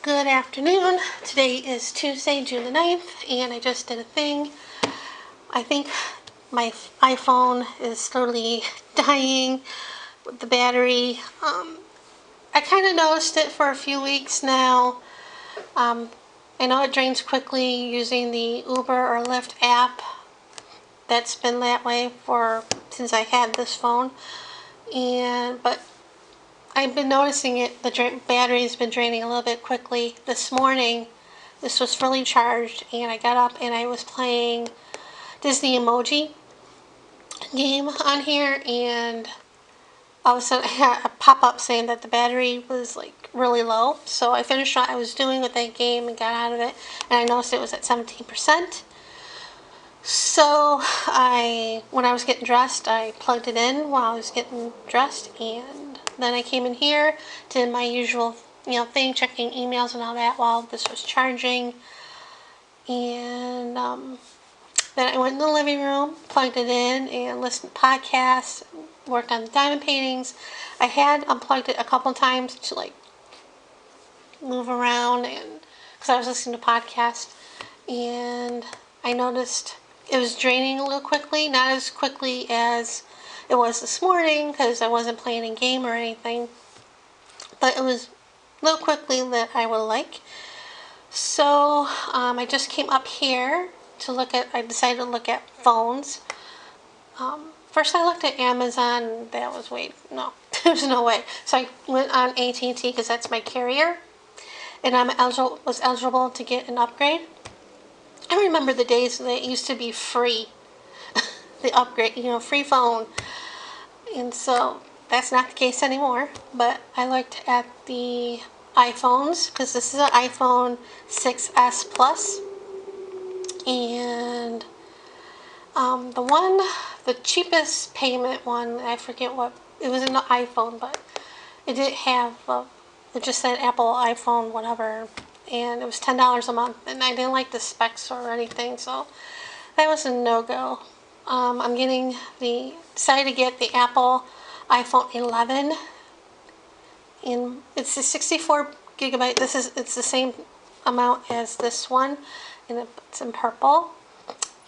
Good afternoon. Today is Tuesday, June the 9th, and I just did a thing. I think my iPhone is slowly dying with the battery. I kind of noticed it for a few weeks now. I know it drains quickly using the Uber or Lyft app. That's been that way since I had this phone, but I've been noticing it. The battery's been draining a little bit quickly. This morning, this was fully charged, and I got up and I was playing Disney Emoji game on here, and all of a sudden I had a pop-up saying that the battery was like really low. So I finished what I was doing with that game and got out of it, and I noticed it was at 17%. So when I was getting dressed, I plugged it in while I was getting dressed, and then I came in here, did my usual, thing, checking emails and all that while this was charging. And then I went in the living room, plugged it in, and listened to podcasts, worked on the diamond paintings. I had unplugged it a couple times to move around, and because I was listening to podcasts, and I noticed it was draining a little quickly, not as quickly as it was this morning because I wasn't playing a game or anything, but it was a little quickly that I would like. So I just came up here to I decided to look at phones. First I looked at Amazon. That was no, there's no way. So I went on AT&T because that's my carrier, and was eligible to get an upgrade. I remember the days that it used to be free, the upgrade, free phone. And so that's not the case anymore. But I looked at the iPhones because this is an iPhone 6S Plus. And the cheapest payment one, I forget what, it was in the iPhone, but it didn't have, it just said Apple iPhone, whatever. And it was $10 a month, and I didn't like the specs or anything, so that was a no-go. I'm decided to get the Apple iPhone 11, and it's a 64 gigabyte. It's the same amount as this one, and it's in purple.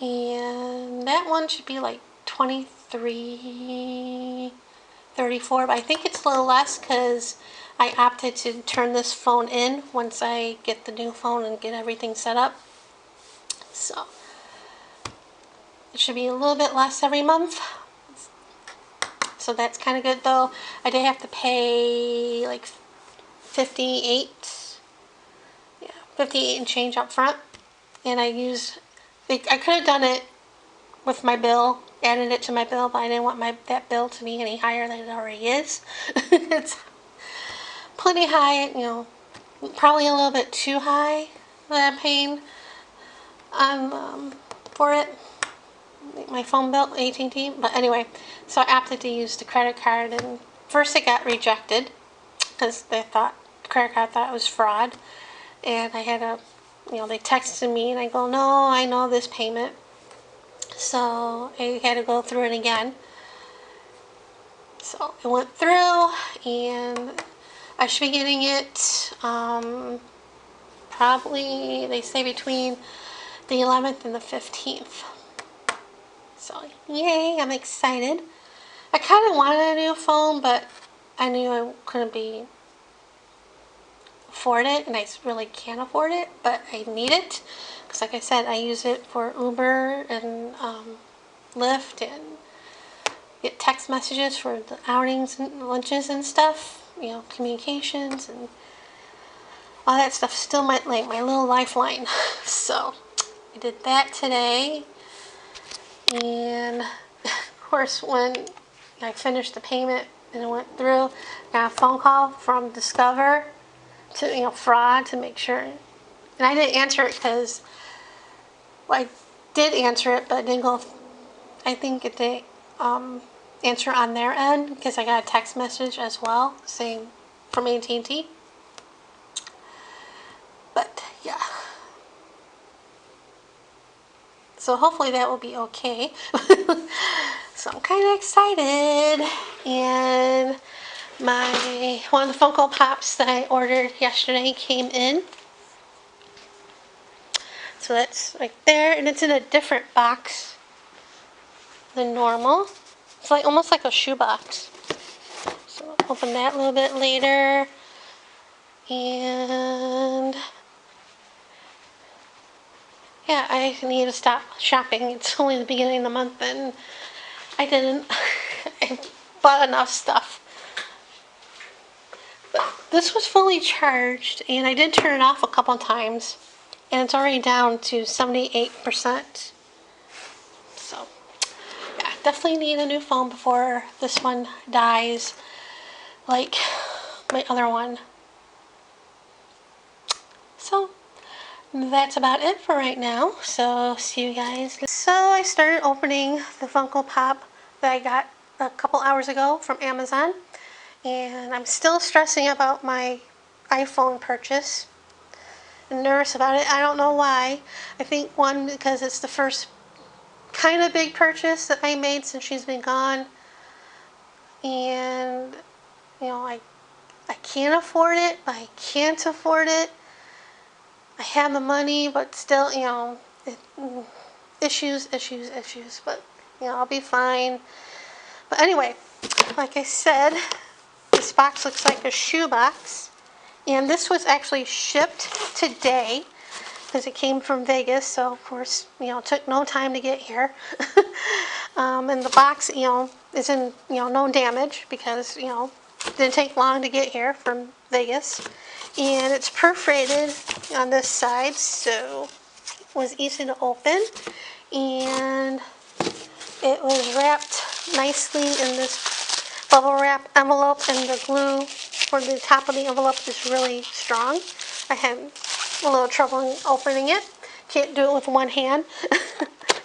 And that one should be like $23.34, but I think it's a little less because I opted to turn this phone in once I get the new phone and get everything set up. So it should be a little bit less every month. So that's kind of good, though. I did have to pay like 58 and change up front. And I could have done it with my bill, added it to my bill, but I didn't want that bill to be any higher than it already is. It's plenty high, probably a little bit too high that I'm paying for it. My phone bill, AT&T, but anyway, so I opted to use the credit card, and first it got rejected because the credit card thought it was fraud, and I had they texted me, and I go, no, I know this payment, so I had to go through it again. So it went through, and I should be getting it probably, they say, between the 11th and the 15th. So, yay, I'm excited. I kind of wanted a new phone, but I knew I couldn't afford it, and I really can't afford it, but I need it. Because like I said, I use it for Uber and Lyft, and get text messages for the outings and lunches and stuff, communications and all that stuff. Still my little lifeline. So I did that today, and of course when I finished the payment and it went through, I got a phone call from Discover to fraud, to make sure, and I didn't answer it because I did answer it, but it didn't go. I think it did answer on their end because I got a text message as well saying from AT&T. But yeah, so hopefully that will be okay. So I'm kind of excited, and one of the Funko Pops that I ordered yesterday came in. So that's right there, and it's in a different box than normal. It's like almost like a shoebox. So I'll open that a little bit later. And yeah, I need to stop shopping. It's only the beginning of the month and I didn't. I bought enough stuff. But this was fully charged and I did turn it off a couple of times. And it's already down to 78%. So yeah, definitely need a new phone before this one dies like my other one. So that's about it for right now. So see you guys. So I started opening the Funko Pop that I got a couple hours ago from Amazon. And I'm still stressing about my iPhone purchase. I'm nervous about it. I don't know why. I think one, because it's the first kind of big purchase that I made since she's been gone. And, you know, I can't afford it, but I can't afford it. I have the money, but still, you know, issues. But, you know, I'll be fine. But anyway, like I said, this box looks like a shoe box. And this was actually shipped today because it came from Vegas. So, of course, you know, it took no time to get here. And the box, you know, is in, you know, no damage because, you know, it didn't take long to get here from Vegas. And it's perforated on this side, so it was easy to open. And it was wrapped nicely in this bubble wrap envelope, and the glue for the top of the envelope is really strong. I had a little trouble opening it. Can't do it with one hand.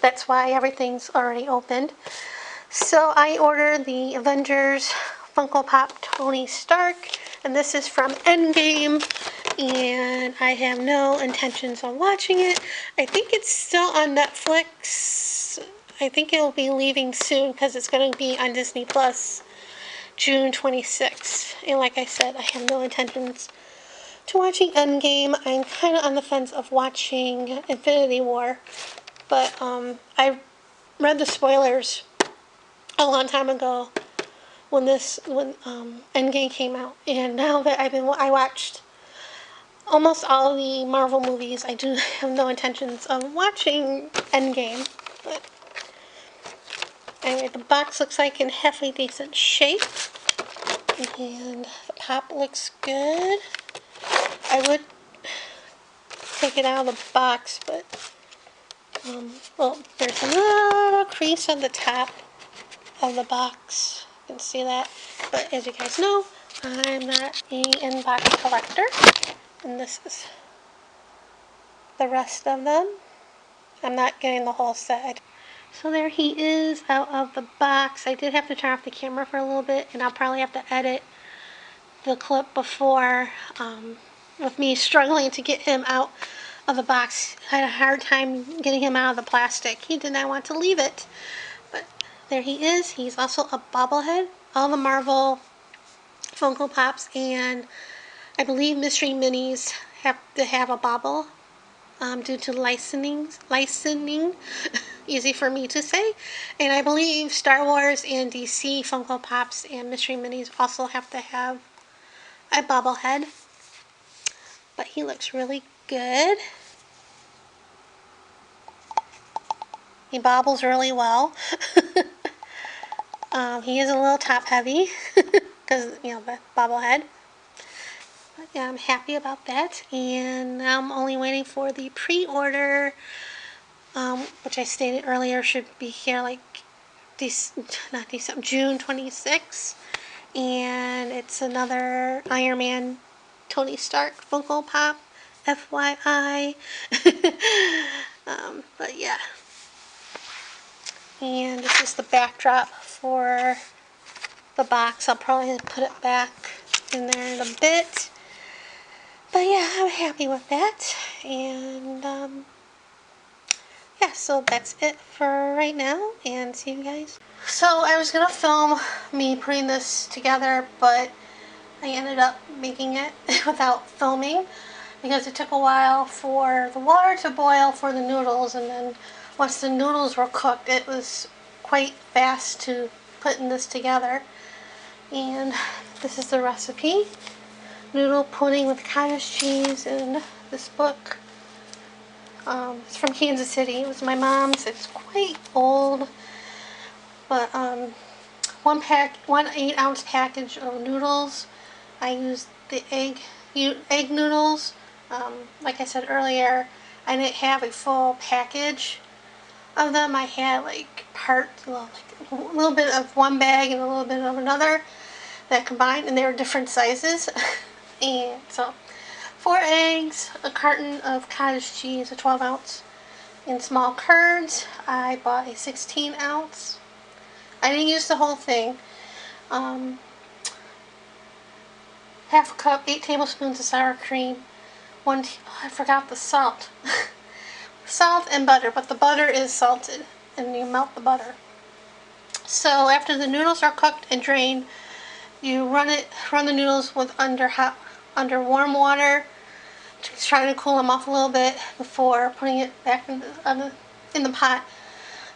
That's why everything's already opened. So I ordered the Avengers Funko Pop Tony Stark, and this is from Endgame, and I have no intentions on watching it. I think it's still on Netflix. I think it'll be leaving soon because it's going to be on Disney Plus June 26th. And like I said, I have no intentions to watching Endgame. I'm kind of on the fence of watching Infinity War, but I read the spoilers a long time ago when Endgame came out, and now that I watched almost all the Marvel movies, I do have no intentions of watching Endgame. But anyway, the box looks like in halfway decent shape, and the pop looks good. I would take it out of the box, but well, there's a little crease on the top of the box. You can see that. But as you guys know, I'm not an in-box collector. And this is the rest of them. I'm not getting the whole set. So there he is out of the box. I did have to turn off the camera for a little bit, and I'll probably have to edit the clip before with me struggling to get him out of the box. I had a hard time getting him out of the plastic. He did not want to leave it. But there he is. He's also a bobblehead. All the Marvel Funko Pops and I believe Mystery Minis have to have a bobble due to licensing. Easy for me to say. And I believe Star Wars and DC Funko Pops and Mystery Minis also have to have a bobblehead. But he looks really good. He bobbles really well. He is a little top heavy because, you know, the bobblehead. But yeah, I'm happy about that. And I'm only waiting for the pre-order, which I stated earlier should be here like June 26th. And it's another Iron Man Tony Stark Funko Pop, FYI. But yeah. And this is the backdrop for the box. I'll probably put it back in there in a bit. But yeah, I'm happy with that. And yeah, so that's it for right now. And see you guys. So I was going to film me putting this together, but I ended up making it without filming because it took a while for the water to boil for the noodles, and then once the noodles were cooked, it was quite fast to putting this together. And this is the recipe. Noodle pudding with cottage cheese in this book. It's from Kansas City. It was my mom's. It's quite old, but one 8-ounce package of noodles. I used the egg noodles. Like I said earlier, I didn't have a full package of them. I had like parts, like a little bit of one bag and a little bit of another that combined, and they were different sizes. And so 4 eggs, a carton of cottage cheese, a 12-ounce, in small curds. I bought a 16-ounce. I didn't use the whole thing. Half a cup, 8 tablespoons of sour cream. I forgot the salt. Salt and butter, but the butter is salted, and you melt the butter. So after the noodles are cooked and drained, you run the noodles with under warm water to try to cool them off a little bit before putting it back in the pot.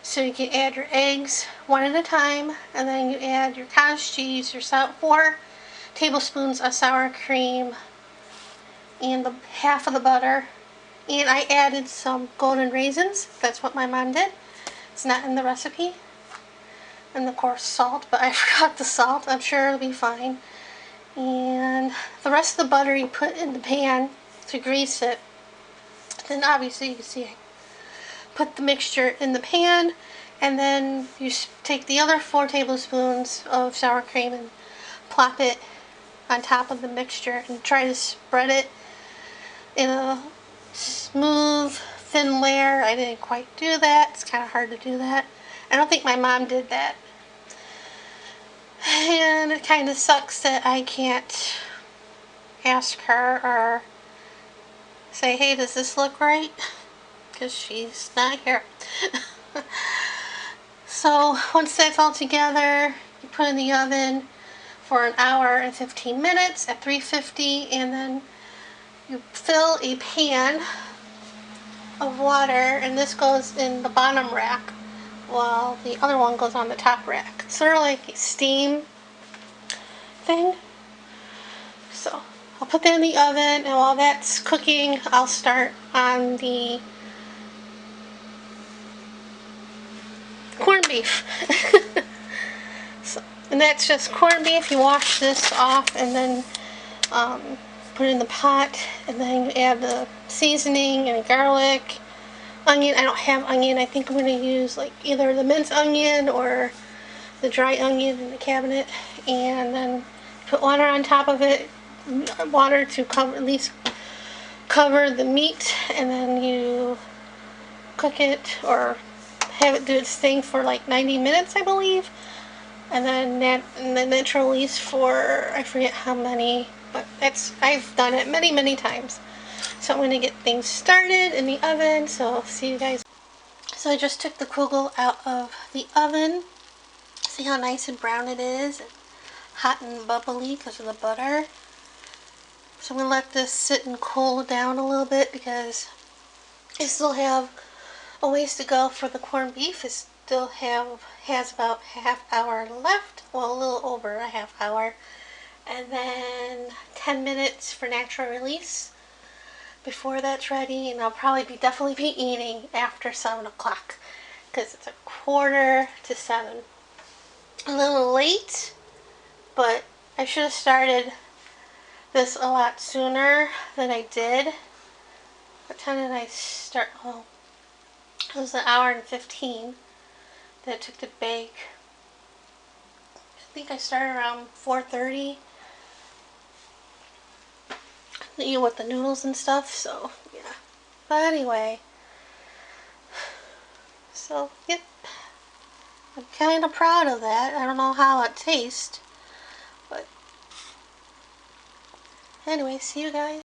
So you can add your eggs one at a time, and then you add your cottage cheese, your 4 tablespoons of sour cream, and half of the butter. And I added some golden raisins. That's what my mom did. It's not in the recipe. And of course salt, but I forgot the salt. I'm sure it'll be fine. And the rest of the butter you put in the pan to grease it. Then obviously you can see I put the mixture in the pan, and then you take the other 4 tablespoons of sour cream and plop it on top of the mixture and try to spread it in a smooth, thin layer. I didn't quite do that. It's kind of hard to do that. I don't think my mom did that. And it kind of sucks that I can't ask her or say, hey, does this look right? Because she's not here. So once that's all together, you put it in the oven for an hour and 15 minutes at 350, and then you fill a pan of water, and this goes in the bottom rack while the other one goes on the top rack. It's sort of like a steam thing. So I'll put that in the oven, and while that's cooking, I'll start on the corned beef. And that's just corned beef. You wash this off and then put it in the pot, and then you add the seasoning and garlic, onion. I don't have onion. I think I'm going to use like either the minced onion or the dry onion in the cabinet, and then put water on top of it, water to at least cover the meat, and then you cook it or have it do its thing for like 90 minutes, I believe. And then natural release for, I forget how many, but I've done it many times. So I'm going to get things started in the oven, so I'll see you guys. So I just took the kugel out of the oven. See how nice and brown it is, and hot and bubbly because of the butter. So I'm going to let this sit and cool down a little bit because I still have a ways to go for the corned beef. It still has about half hour left, well, a little over a half hour, and then 10 minutes for natural release before that's ready. And I'll probably definitely be eating after 7 o'clock because it's 6:45. A little late, but I should have started this a lot sooner than I did. What time did I start? Oh, it was an hour and 15 that it took to bake. I think I started around 4:30. With the noodles and stuff, so yeah. But anyway, so yep, I'm kind of proud of that. I don't know how it tastes, but anyway, see you guys.